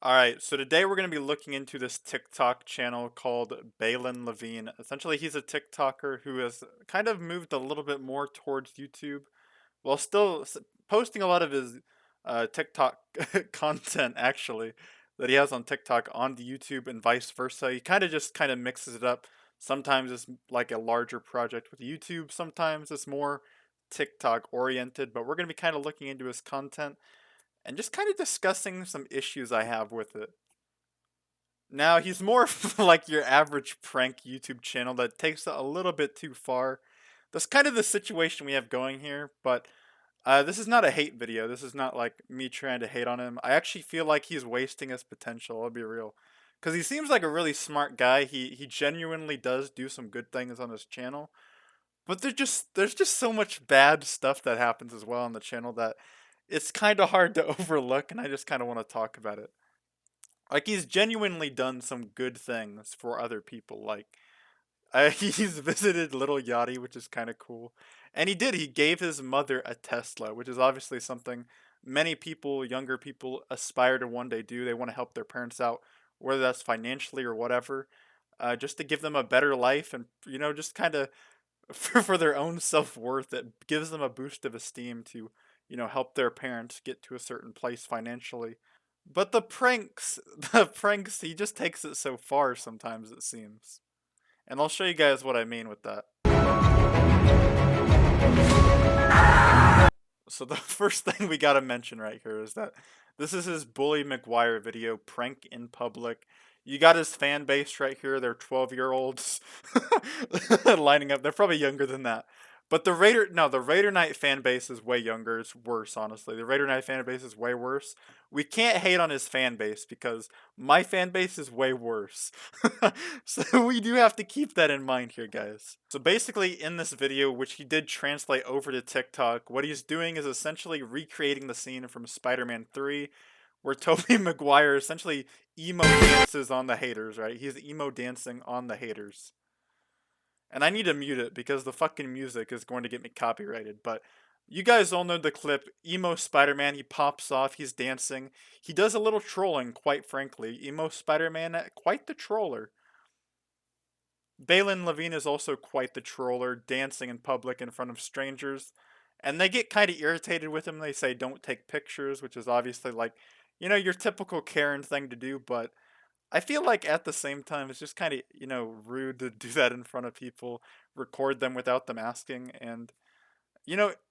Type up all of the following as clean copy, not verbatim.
Alright, so today we're going to be looking into this TikTok channel called Baylen Levine. Essentially, he's a TikToker who has kind of moved a little bit more towards YouTube while still posting a lot of his TikTok content, actually, that he has on TikTok onto YouTube and vice versa. He kind of mixes it up. Sometimes it's like a larger project with YouTube, sometimes it's more TikTok oriented, but we're going to be kind of looking into his content and just kind of discussing some issues I have with it. Now, he's more of like your average prank YouTube channel that takes it a little bit too far. That's kind of the situation we have going here, but this is not a hate video. This is not like me trying to hate on him. I actually feel like he's wasting his potential, I'll be real. Because he seems like a really smart guy. He genuinely does do some good things on his channel. But there's just so much bad stuff that happens as well on the channel that it's kind of hard to overlook, and I just kind of want to talk about it. Like he's genuinely done some good things for other people. Like he's visited Little Yachty, which is kind of cool, and he gave his mother a Tesla, which is obviously something many people, younger people, aspire to one day do. They want to help their parents out, whether that's financially or whatever, just to give them a better life, and just kind of for their own self-worth. It gives them a boost of esteem to help their parents get to a certain place financially. But the pranks, the pranks, he just takes it so far sometimes, it seems. And I'll show you guys what I mean with that. So the first thing we gotta mention right here is that this is his Bully McGuire video, Prank in Public. You got his fan base right here. They're 12-year-olds lining up. They're probably younger than that. But the Raider Knight fan base is way younger. It's worse, honestly. The Raider Knight fan base is way worse. We can't hate on his fan base because my fan base is way worse. So we do have to keep that in mind here, guys. So basically in this video, which he did translate over to TikTok, what he's doing is essentially recreating the scene from Spider-Man 3, where Tobey Maguire essentially emo dances on the haters, right? He's emo dancing on the haters. And I need to mute it because the fucking music is going to get me copyrighted. But you guys all know the clip. Emo Spider-Man, he pops off, he's dancing. He does a little trolling, quite frankly. Emo Spider-Man, quite the troller. Baylen Levine is also quite the troller, dancing in public in front of strangers. And they get kind of irritated with him. They say, don't take pictures, which is obviously like, your typical Karen thing to do, but I feel like at the same time, it's just kind of, rude to do that in front of people, record them without them asking, and,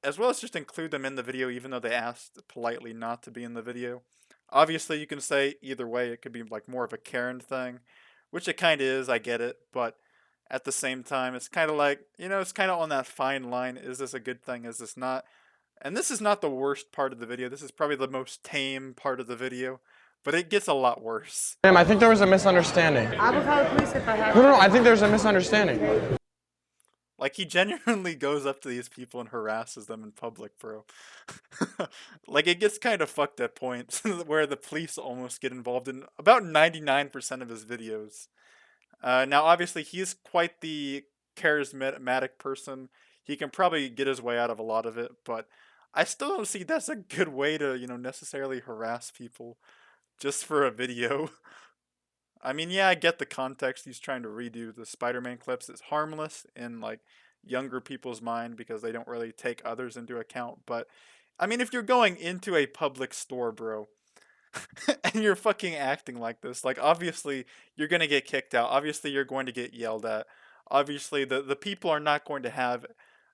as well as just include them in the video, even though they asked politely not to be in the video. Obviously, you can say either way, it could be like more of a Karen thing, which it kind of is, I get it, but at the same time, it's kind of like, it's kind of on that fine line. Is this a good thing? Is this not? And this is not the worst part of the video. This is probably the most tame part of the video, but it gets a lot worse. Ma'am, I think there was a misunderstanding. I will call the police if I have No, I think there's a misunderstanding. Like, he genuinely goes up to these people and harasses them in public, bro. Like, it gets kind of fucked at points where the police almost get involved in about 99% of his videos. Now, obviously, he's quite the charismatic person. He can probably get his way out of a lot of it, but I still don't see that's a good way to, necessarily harass people just for a video. I mean, yeah, I get the context. He's trying to redo the Spider-Man clips. It's harmless in like younger people's mind because they don't really take others into account. But I mean, if you're going into a public store, bro, and you're fucking acting like this, like obviously you're gonna get kicked out. Obviously you're going to get yelled at. Obviously the people are not going to have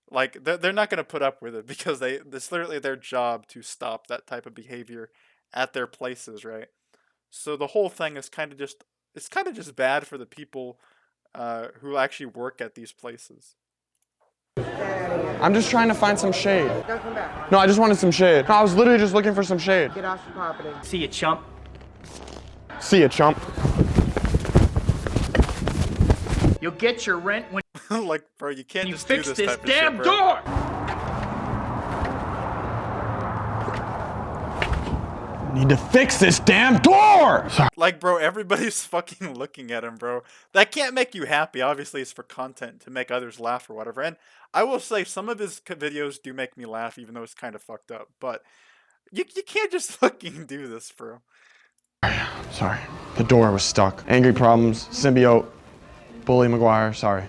like they're not going to put up with it because it's literally their job to stop that type of behavior at their places, right? So the whole thing is kind of just bad for the people who actually work at these places. I'm just trying to find some shade. Don't come back. No, I just wanted some shade. No, I was literally just looking for some shade. Get off the property. See you, chump. See ya, chump. You'll get your rent when Like, bro, you can't you just fix do this this type of damn shit, bro. door! Need to fix this damn door! Sorry. Like, bro, everybody's fucking looking at him, bro. That can't make you happy. Obviously, it's for content to make others laugh or whatever. And I will say, some of his videos do make me laugh, even though it's kind of fucked up. But you can't just fucking do this, bro. Sorry. The door was stuck. Angry problems, symbiote, bully McGuire. Sorry.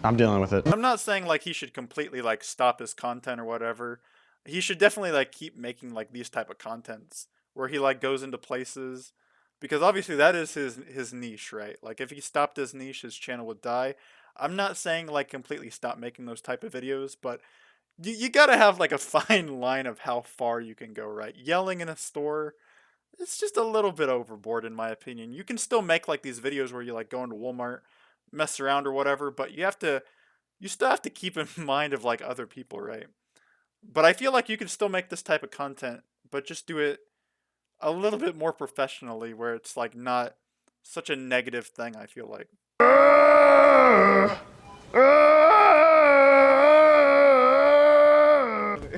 I'm dealing with it. I'm not saying like he should completely like stop his content or whatever. He should definitely like keep making like these type of contents where he like goes into places, because obviously that is his niche, right? Like if he stopped his niche, his channel would die. I'm not saying like completely stop making those type of videos, but you gotta have like a fine line of how far you can go, right? Yelling in a store, it's just a little bit overboard in my opinion. You can still make like these videos where you like go into Walmart, mess around or whatever, but you still have to keep in mind of like other people, right? But I feel like you can still make this type of content, but just do it a little bit more professionally where it's like not such a negative thing, I feel like.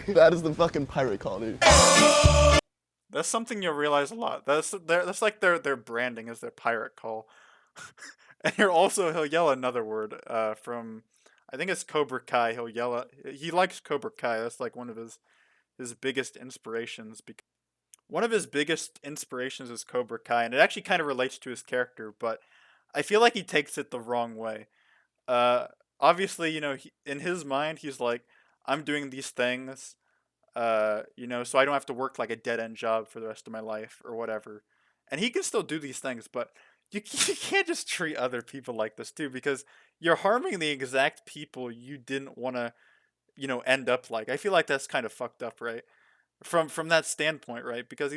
That is the fucking pirate call, dude. That's something you'll realize a lot. That's like their branding is their pirate call. And you're also he'll yell another word from I think it's Cobra Kai. He likes Cobra Kai. That's like one of his biggest inspirations. One of his biggest inspirations is Cobra Kai, and it actually kind of relates to his character, but I feel like he takes it the wrong way. Uh, Obviously, in his mind, he's like, I'm doing these things, so I don't have to work like a dead end job for the rest of my life or whatever. And he can still do these things, but you can't just treat other people like this too, because you're harming the exact people you didn't want to, end up like. I feel like that's kind of fucked up, right? From that standpoint, right? Because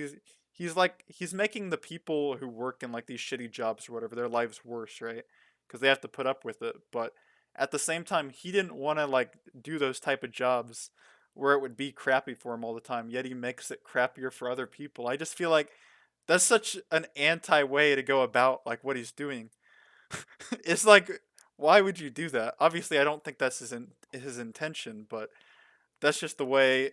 he's making the people who work in like these shitty jobs or whatever their lives worse, right? Because they have to put up with it. But at the same time, he didn't want to like do those type of jobs where it would be crappy for him all the time. Yet he makes it crappier for other people. I just feel like that's such an anti way to go about like what he's doing. It's like, why would you do that? Obviously, I don't think that's his intention, but that's just the way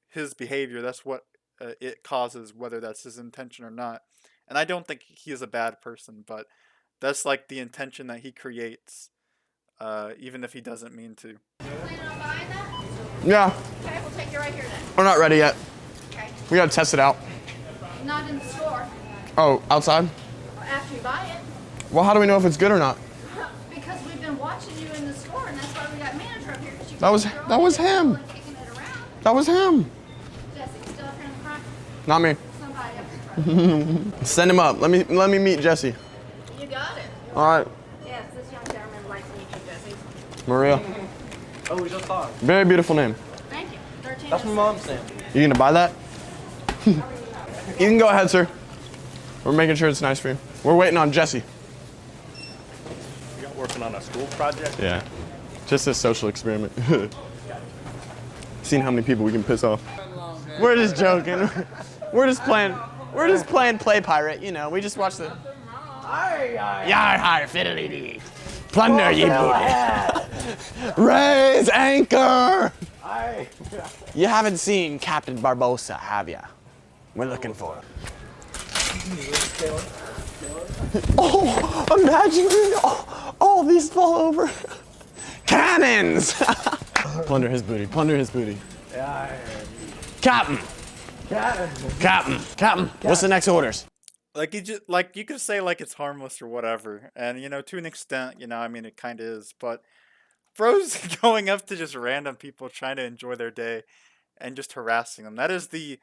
his behavior. That's what it causes, whether that's his intention or not. And I don't think he is a bad person, but that's like the intention that he creates, even if he doesn't mean to. Planning on buying that? Yeah, Okay, we'll take it right here then. we're not ready yet. Okay. We gotta test it out. Not in the store. Oh, outside? After you buy it. Well, how do we know if it's good or not? Because we've been watching you in the store, and that's why we got manager up here. 'Cause you That was- keep throwing that was it at him. people and kicking it around. That was him. Jesse, you still up here in the front? Not me. Somebody up in front. Send him up. Let me meet Jesse. You got it. All right, Yes, this young gentleman would like to meet you, Jesse. Maria. Oh, we just talked. Very beautiful name. Thank you. 13 That's my mom's name. You gonna buy that? You can go ahead, sir. We're making sure it's nice for you. We're waiting on Jesse. You're working on a school project? Yeah. Just a social experiment. Seeing how many people we can piss off. We're just joking. We're just playing play pirate, We just watch the Yar har fiddly dee. Plunder ye booty. Raise anchor! You haven't seen Captain Barbosa, have ya? We're looking for him. Oh, imagine all these fall over. Cannons! Plunder his booty, plunder his booty. Captain! Captain, what's the next orders? Like you could say like it's harmless or whatever, and to an extent, I mean it kind of is, but bro's going up to just random people trying to enjoy their day and just harassing them. That is the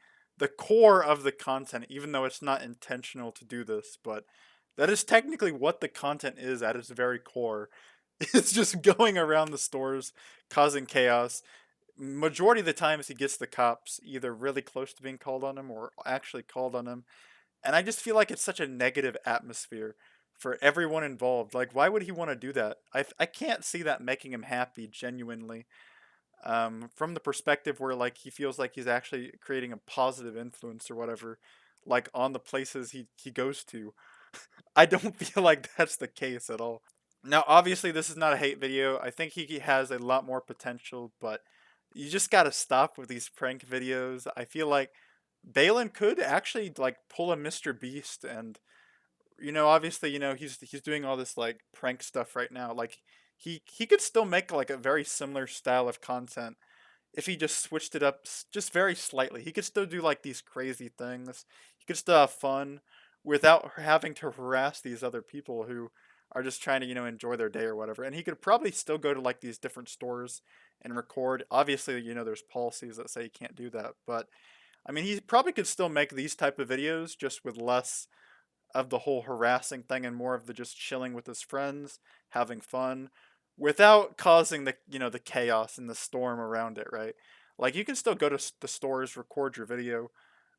core of the content, even though it's not intentional to do this, but that is technically what the content is at its very core. It's just going around the stores, causing chaos. Majority of the times he gets the cops either really close to being called on him or actually called on him. And I just feel like it's such a negative atmosphere for everyone involved. Like, why would he want to do that? I can't see that making him happy, genuinely. From the perspective where, like, he feels like he's actually creating a positive influence or whatever, like, on the places he goes to. I don't feel like that's the case at all. Now, obviously, this is not a hate video. I think he has a lot more potential, but you just gotta stop with these prank videos. I feel like Baylen could actually like pull a Mr. Beast, and obviously, he's doing all this like prank stuff right now. Like he could still make like a very similar style of content if he just switched it up just very slightly. He could still do like these crazy things. He could still have fun. without having to harass these other people who are just trying to, enjoy their day or whatever. And he could probably still go to like these different stores and record. Obviously, there's policies that say you can't do that, but I mean, he probably could still make these type of videos just with less of the whole harassing thing and more of the just chilling with his friends, having fun, without causing the chaos and the storm around it, right? Like you can still go to the stores, record your video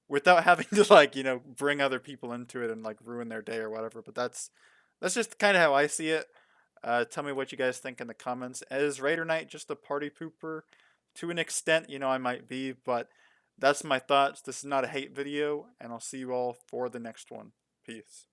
without having to like, bring other people into it and like ruin their day or whatever. But that's just kind of how I see it. Tell me what you guys think in the comments. Is Raider Knight just a party pooper? To an extent, I might be, but that's my thoughts. This is not a hate video, and I'll see you all for the next one. Peace.